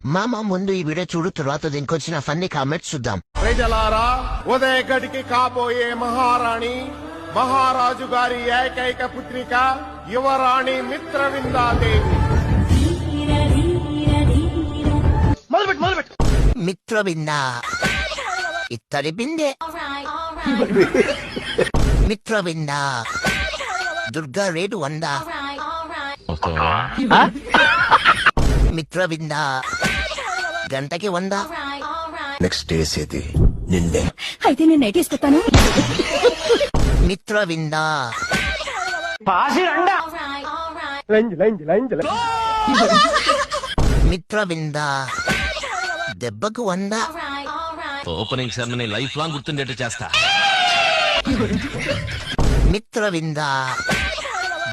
మామ ముందు ఈ వీడియో చూడు, తర్వాత దీనికి వచ్చిన ఫన్నీ కామెంట్స్ చూద్దాం. ప్రజలారా, ఉదయగడికి కాబోయే మహారాణి మహారాజు గారి ఏకైక పుత్రిక యువరాణి మిత్రవిందాదేవి. మిత్రవింద ఇత్తడి బిందె. మిత్రవింద దుర్గా రేటు 100. మిత్రవింద గంటకి 100. నెక్స్ట్ వేసేది నిన్నే. అయితే నేను నైట్ వేసుకొస్తాను. మిత్రవింద మిత్రవింద దెబ్బకు 100. ఓపెనింగ్ సెరమనీ లైఫ్ లాంగ్ గుర్తుండేట్టు చేస్తా. మిత్రవింద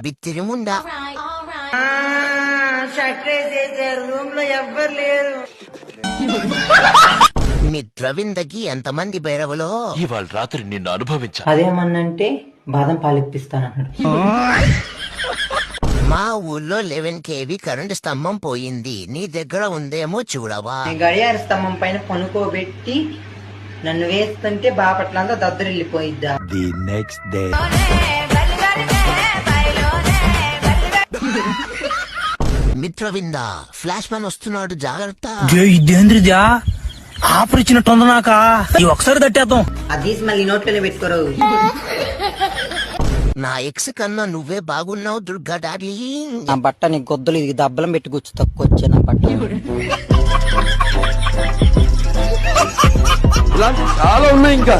బిత్తిరి ముండ. రూమ్ లో ఎవ్వరు లేరు. మిత్రవిందకి ఎంతమంది భైరవులో ఇవాళ రాత్రి నిన్ను అనుభవించా. అదేమన్నంటే బాదం పాలిప్పిస్తానన్నాడు. మా ఊళ్ళో 11 kV కరెంటు స్తంభం పోయింది. నీ దగ్గర ఉందేమో చూడవా? గడియార స్తంభం పైన పనుకోబెట్టి నన్ను వేస్తుంటే బాపట్లంతా దద్దరిల్లిపోయిద్దా. The next day Mitravinda flash man వస్తున్నాడు, జాగ్రత్త. ఇదేంద్రిదా ఆఫర్ ఇచ్చినట్టుంది నాక. ఈ ఒకసారి తట్టేద్దాం. అది మళ్ళీ నోట్లోనే పెట్టుకోరు. నా ఎక్స్ కన్నా నువ్వే బాగున్నావు దుర్గా డార్లింగ్. నా బట్ట నీ గొద్దలు ఇది దబ్బలం పెట్టి కూర్చు తక్కువ వచ్చే నా బట్ట. ఇలాంటి చాలా ఉన్నాయి ఇంకా.